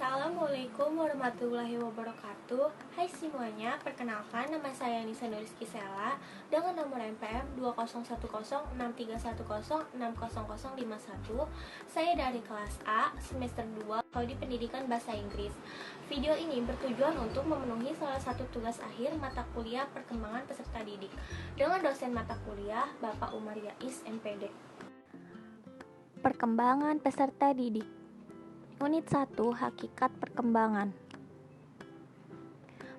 Assalamualaikum warahmatullahi wabarakatuh. Hai semuanya, perkenalkan nama saya Nisa Nuriski Sela dengan nomor NPM 201063106051. Saya dari kelas A, semester 2, Prodi Pendidikan Bahasa Inggris. Video ini bertujuan untuk memenuhi salah satu tugas akhir mata kuliah perkembangan peserta didik dengan dosen mata kuliah Bapak Umar Yais, MPD. Perkembangan peserta didik. Unit 1, Hakikat Perkembangan.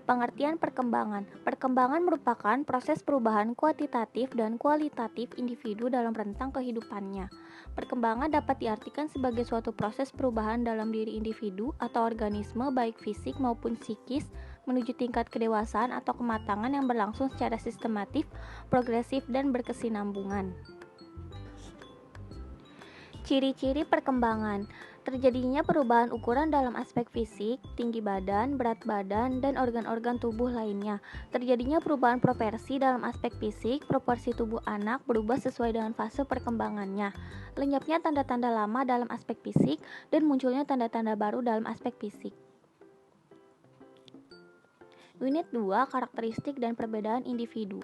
Pengertian perkembangan. Perkembangan merupakan proses perubahan kuantitatif dan kualitatif individu dalam rentang kehidupannya. Perkembangan dapat diartikan sebagai suatu proses perubahan dalam diri individu atau organisme baik fisik maupun psikis menuju tingkat kedewasaan atau kematangan yang berlangsung secara sistematif, progresif, dan berkesinambungan. Ciri-ciri perkembangan. Terjadinya perubahan ukuran dalam aspek fisik, tinggi badan, berat badan, dan organ-organ tubuh lainnya. Terjadinya perubahan proporsi dalam aspek fisik, proporsi tubuh anak berubah sesuai dengan fase perkembangannya. Lenyapnya tanda-tanda lama dalam aspek fisik, dan munculnya tanda-tanda baru dalam aspek fisik. Unit 2, Karakteristik dan Perbedaan Individu.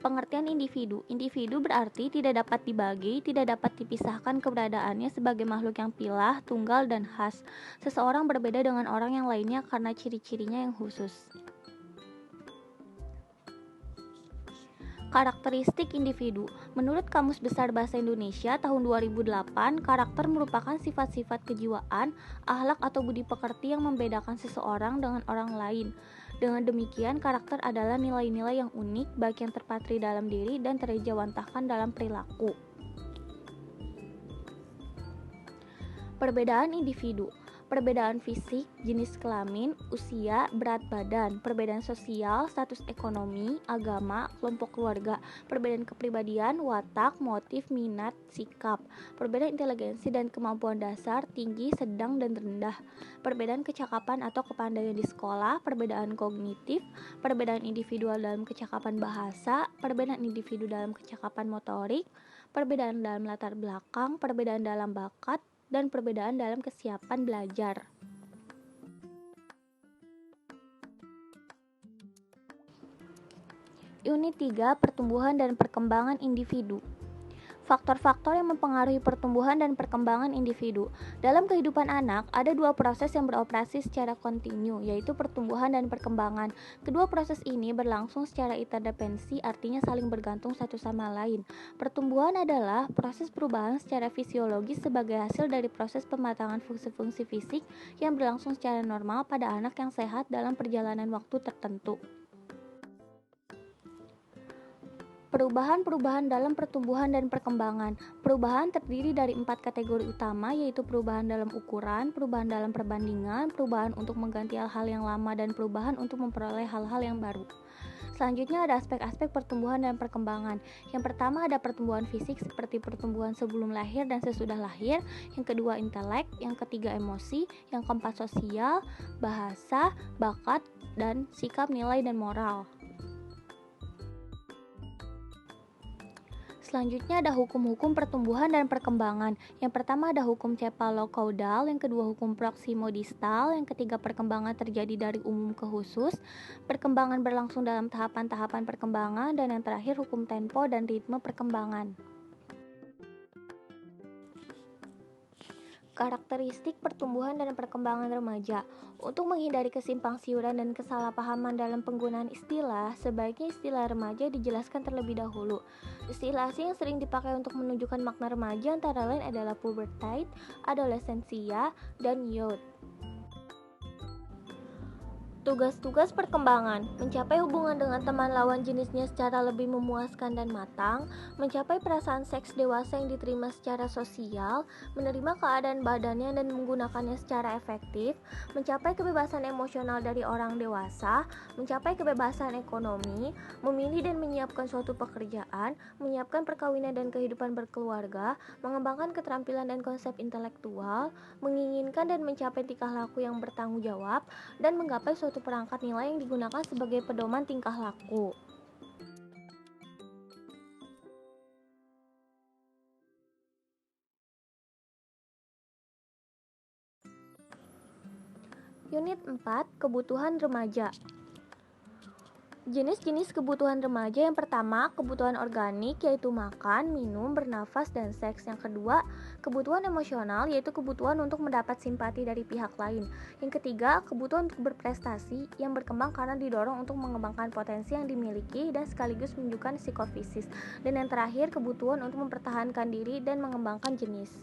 Pengertian individu. Individu berarti tidak dapat dibagi, tidak dapat dipisahkan keberadaannya sebagai makhluk yang pilah, tunggal, dan khas. Seseorang berbeda dengan orang yang lainnya karena ciri-cirinya yang khusus. Karakteristik individu. Menurut Kamus Besar Bahasa Indonesia tahun 2008, karakter merupakan sifat-sifat kejiwaan, akhlak atau budi pekerti yang membedakan seseorang dengan orang lain. Dengan demikian, karakter adalah nilai-nilai yang unik, baik yang terpatri dalam diri dan terejawantahkan dalam perilaku. Perbedaan individu. Perbedaan fisik, jenis kelamin, usia, berat badan, perbedaan sosial, status ekonomi, agama, kelompok keluarga, perbedaan kepribadian, watak, motif, minat, sikap, perbedaan inteligensi dan kemampuan dasar, tinggi, sedang, dan rendah, perbedaan kecakapan atau kepandaian di sekolah, perbedaan kognitif, perbedaan individual dalam kecakapan bahasa, perbedaan individu dalam kecakapan motorik, perbedaan dalam latar belakang, perbedaan dalam bakat, dan perbedaan dalam kesiapan belajar. Unit 3, Pertumbuhan dan Perkembangan Individu. Faktor-faktor yang mempengaruhi pertumbuhan dan perkembangan individu. Dalam kehidupan anak, ada dua proses yang beroperasi secara kontinu, yaitu pertumbuhan dan perkembangan. Kedua proses ini berlangsung secara interdependensi, artinya saling bergantung satu sama lain. Pertumbuhan adalah proses perubahan secara fisiologis sebagai hasil dari proses pematangan fungsi-fungsi fisik yang berlangsung secara normal pada anak yang sehat dalam perjalanan waktu tertentu. Perubahan-perubahan dalam pertumbuhan dan perkembangan. Perubahan terdiri dari 4 kategori utama, yaitu perubahan dalam ukuran, perubahan dalam perbandingan, perubahan untuk mengganti hal-hal yang lama, dan perubahan untuk memperoleh hal-hal yang baru. Selanjutnya ada aspek-aspek pertumbuhan dan perkembangan. Yang pertama ada pertumbuhan fisik seperti pertumbuhan sebelum lahir dan sesudah lahir. Yang kedua intelek, yang ketiga emosi, yang keempat sosial, bahasa, bakat, dan sikap, nilai, dan moral. Selanjutnya ada hukum-hukum pertumbuhan dan perkembangan. Yang pertama ada hukum cephalocauda, yang kedua hukum proximodistal, yang ketiga perkembangan terjadi dari umum ke khusus, perkembangan berlangsung dalam tahapan-tahapan perkembangan, dan yang terakhir hukum tempo dan ritme perkembangan. Karakteristik pertumbuhan dan perkembangan remaja. Untuk menghindari kesimpangsiuran dan kesalahpahaman dalam penggunaan istilah, sebaiknya istilah remaja dijelaskan terlebih dahulu. Istilah asing yang sering dipakai untuk menunjukkan makna remaja antara lain adalah pubertate, adolescensia, dan youth. Tugas-tugas perkembangan, mencapai hubungan dengan teman lawan jenisnya secara lebih memuaskan dan matang, mencapai perasaan seks dewasa yang diterima secara sosial, menerima keadaan badannya dan menggunakannya secara efektif, mencapai kebebasan emosional dari orang dewasa, mencapai kebebasan ekonomi, memilih dan menyiapkan suatu pekerjaan, menyiapkan perkawinan dan kehidupan berkeluarga, mengembangkan keterampilan dan konsep intelektual, menginginkan dan mencapai tingkah laku yang bertanggung jawab, dan menggapai suatu perangkat nilai yang digunakan sebagai pedoman tingkah laku. Unit 4, kebutuhan remaja. Jenis-jenis kebutuhan remaja: yang pertama, kebutuhan organik, yaitu makan, minum, bernafas, dan seks. Yang kedua, kebutuhan emosional, yaitu kebutuhan untuk mendapat simpati dari pihak lain. Yang ketiga, kebutuhan untuk berprestasi, yang berkembang karena didorong untuk mengembangkan potensi yang dimiliki dan sekaligus menunjukkan psikofisis. Dan yang terakhir, kebutuhan untuk mempertahankan diri dan mengembangkan jenis.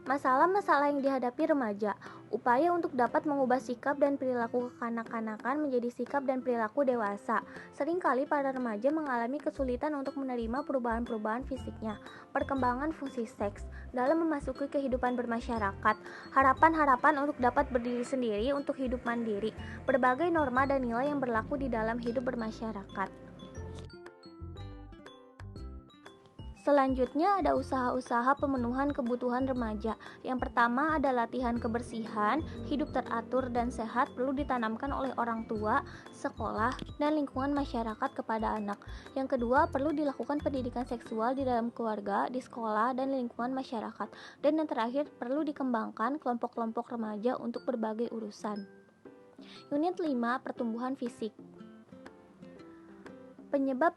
Masalah-masalah yang dihadapi remaja. Upaya untuk dapat mengubah sikap dan perilaku kekanak-kanakan menjadi sikap dan perilaku dewasa. Seringkali para remaja mengalami kesulitan untuk menerima perubahan-perubahan fisiknya, perkembangan fungsi seks, dalam memasuki kehidupan bermasyarakat, harapan-harapan untuk dapat berdiri sendiri untuk hidup mandiri, berbagai norma dan nilai yang berlaku di dalam hidup bermasyarakat. Selanjutnya ada usaha-usaha pemenuhan kebutuhan remaja. Yang pertama ada latihan kebersihan, hidup teratur dan sehat perlu ditanamkan oleh orang tua, sekolah, dan lingkungan masyarakat kepada anak. Yang kedua, perlu dilakukan pendidikan seksual di dalam keluarga, di sekolah, dan lingkungan masyarakat. Dan yang terakhir, perlu dikembangkan kelompok-kelompok remaja untuk berbagai urusan. Unit 5, pertumbuhan fisik. Penyebab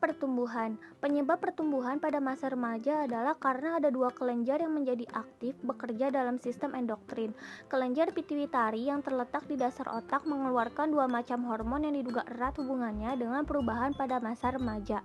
pertumbuhan pada masa remaja adalah karena ada dua kelenjar yang menjadi aktif bekerja dalam sistem endokrin. Kelenjar pituitari yang terletak di dasar otak mengeluarkan dua macam hormon yang diduga erat hubungannya dengan perubahan pada masa remaja.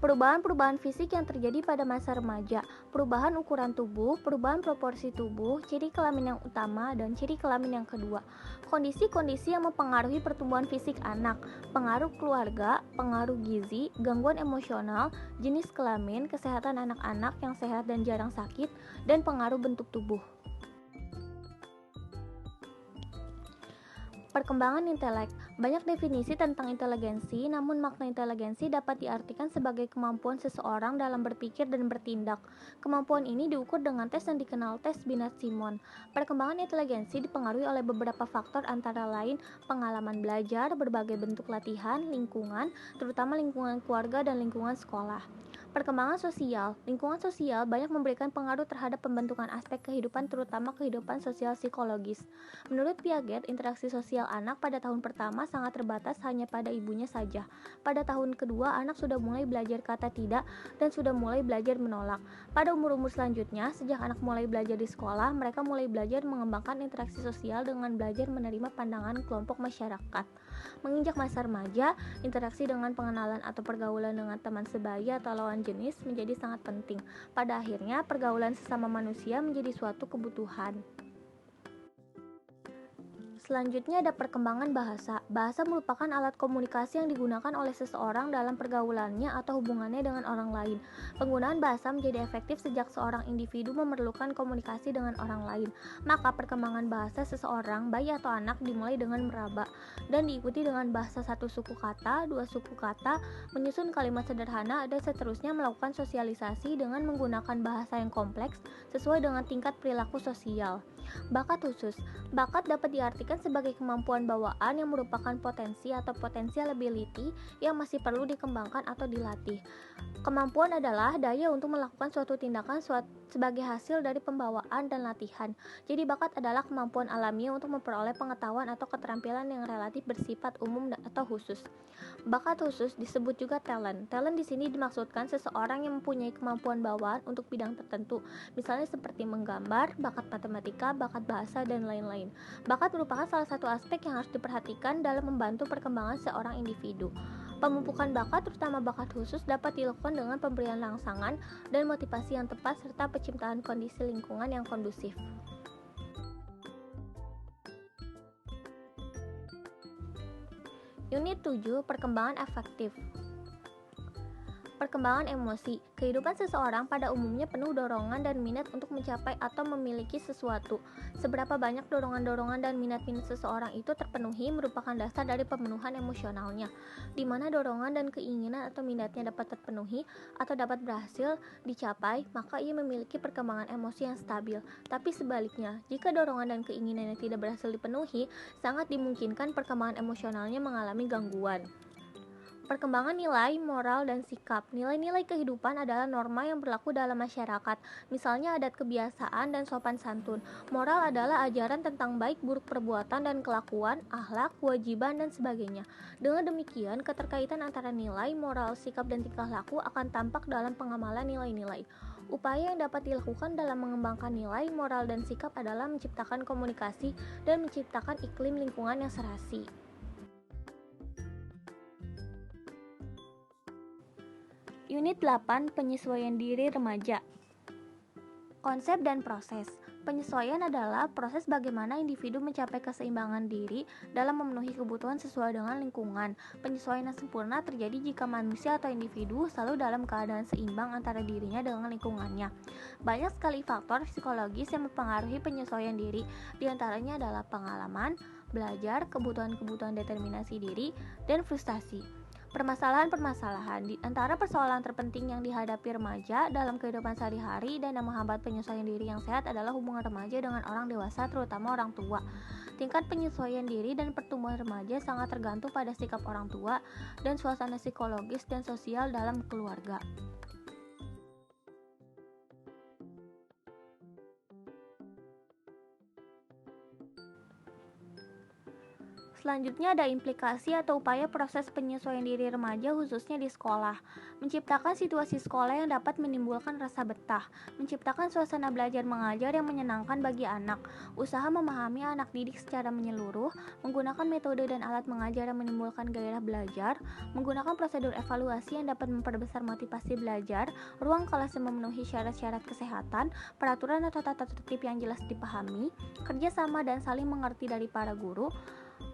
Perubahan-perubahan fisik yang terjadi pada masa remaja: perubahan ukuran tubuh, perubahan proporsi tubuh, ciri kelamin yang utama, dan ciri kelamin yang kedua. Kondisi-kondisi yang mempengaruhi pertumbuhan fisik anak: pengaruh keluarga, pengaruh gizi, gangguan emosional, jenis kelamin, kesehatan anak-anak yang sehat dan jarang sakit, dan pengaruh bentuk tubuh. Perkembangan intelek. Banyak definisi tentang inteligensi, namun makna inteligensi dapat diartikan sebagai kemampuan seseorang dalam berpikir dan bertindak. Kemampuan ini diukur dengan tes yang dikenal tes Binet-Simon. Perkembangan inteligensi dipengaruhi oleh beberapa faktor antara lain pengalaman belajar, berbagai bentuk latihan, lingkungan, terutama lingkungan keluarga dan lingkungan sekolah. Perkembangan sosial. Lingkungan sosial banyak memberikan pengaruh terhadap pembentukan aspek kehidupan, terutama kehidupan sosial psikologis. Menurut Piaget, interaksi sosial anak pada tahun pertama sangat terbatas hanya pada ibunya saja. Pada tahun kedua, anak sudah mulai belajar kata tidak dan sudah mulai belajar menolak. Pada umur-umur selanjutnya, sejak anak mulai belajar di sekolah, mereka mulai belajar mengembangkan interaksi sosial dengan belajar menerima pandangan kelompok masyarakat. Menginjak masa remaja, interaksi dengan pengenalan atau pergaulan dengan teman sebaya atau lawan jenis menjadi sangat penting. Pada akhirnya, pergaulan sesama manusia menjadi suatu kebutuhan. Selanjutnya ada perkembangan bahasa. Bahasa merupakan alat komunikasi yang digunakan oleh seseorang dalam pergaulannya atau hubungannya dengan orang lain. Penggunaan bahasa menjadi efektif sejak seorang individu memerlukan komunikasi dengan orang lain. Maka perkembangan bahasa seseorang, bayi atau anak, dimulai dengan meraba dan diikuti dengan bahasa satu suku kata, dua suku kata, menyusun kalimat sederhana, dan seterusnya melakukan sosialisasi dengan menggunakan bahasa yang kompleks sesuai dengan tingkat perilaku sosial. Bakat khusus. Bakat dapat diartikan sebagai kemampuan bawaan yang merupakan potensi atau potential ability yang masih perlu dikembangkan atau dilatih. Kemampuan adalah daya untuk melakukan suatu tindakan sebagai hasil dari pembawaan dan latihan. Jadi bakat adalah kemampuan alamiah untuk memperoleh pengetahuan atau keterampilan yang relatif bersifat umum atau khusus. Bakat khusus disebut juga talent. Talent di sini dimaksudkan seseorang yang mempunyai kemampuan bawaan untuk bidang tertentu, misalnya seperti menggambar, bakat matematika, bakat bahasa, dan lain-lain. Bakat merupakan salah satu aspek yang harus diperhatikan dalam membantu perkembangan seorang individu. Pemupukan bakat, terutama bakat khusus, dapat dilakukan dengan pemberian rangsangan dan motivasi yang tepat serta penciptaan kondisi lingkungan yang kondusif. Unit 7, perkembangan afektif. Perkembangan emosi. Kehidupan seseorang pada umumnya penuh dorongan dan minat untuk mencapai atau memiliki sesuatu. Seberapa banyak dorongan-dorongan dan minat-minat seseorang itu terpenuhi merupakan dasar dari pemenuhan emosionalnya. Di mana dorongan dan keinginan atau minatnya dapat terpenuhi atau dapat berhasil dicapai, maka ia memiliki perkembangan emosi yang stabil. Tapi sebaliknya, jika dorongan dan keinginannya tidak berhasil dipenuhi, sangat dimungkinkan perkembangan emosionalnya mengalami gangguan. Perkembangan nilai, moral, dan sikap. Nilai-nilai kehidupan adalah norma yang berlaku dalam masyarakat, misalnya adat kebiasaan dan sopan santun. Moral adalah ajaran tentang baik buruk perbuatan dan kelakuan, akhlak, kewajiban, dan sebagainya. Dengan demikian, keterkaitan antara nilai, moral, sikap, dan tingkah laku akan tampak dalam pengamalan nilai-nilai. Upaya yang dapat dilakukan dalam mengembangkan nilai, moral, dan sikap adalah menciptakan komunikasi dan menciptakan iklim lingkungan yang serasi. Unit 8, penyesuaian diri remaja. Konsep dan proses. Penyesuaian adalah proses bagaimana individu mencapai keseimbangan diri dalam memenuhi kebutuhan sesuai dengan lingkungan. Penyesuaian yang sempurna terjadi jika manusia atau individu selalu dalam keadaan seimbang antara dirinya dengan lingkungannya. Banyak sekali faktor psikologis yang mempengaruhi penyesuaian diri, diantaranya adalah pengalaman, belajar, kebutuhan-kebutuhan determinasi diri, dan frustasi. Permasalahan-permasalahan di antara persoalan terpenting yang dihadapi remaja dalam kehidupan sehari-hari dan yang menghambat penyesuaian diri yang sehat adalah hubungan remaja dengan orang dewasa, terutama orang tua. Tingkat penyesuaian diri dan pertumbuhan remaja sangat tergantung pada sikap orang tua dan suasana psikologis dan sosial dalam keluarga. Selanjutnya ada implikasi atau upaya proses penyesuaian diri remaja khususnya di sekolah. Menciptakan situasi sekolah yang dapat menimbulkan rasa betah, menciptakan suasana belajar mengajar yang menyenangkan bagi anak, usaha memahami anak didik secara menyeluruh, menggunakan metode dan alat mengajar yang menimbulkan gairah belajar, menggunakan prosedur evaluasi yang dapat memperbesar motivasi belajar, ruang kelas yang memenuhi syarat-syarat kesehatan, peraturan atau tata tertib yang jelas dipahami, kerjasama dan saling mengerti dari para guru,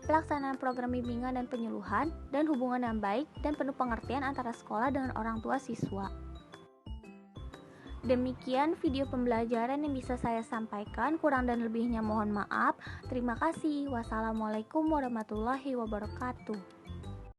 pelaksanaan program bimbingan dan penyuluhan, dan hubungan yang baik dan penuh pengertian antara sekolah dengan orang tua siswa. Demikian video pembelajaran yang bisa saya sampaikan, kurang dan lebihnya mohon maaf. Terima kasih. Wassalamualaikum warahmatullahi wabarakatuh.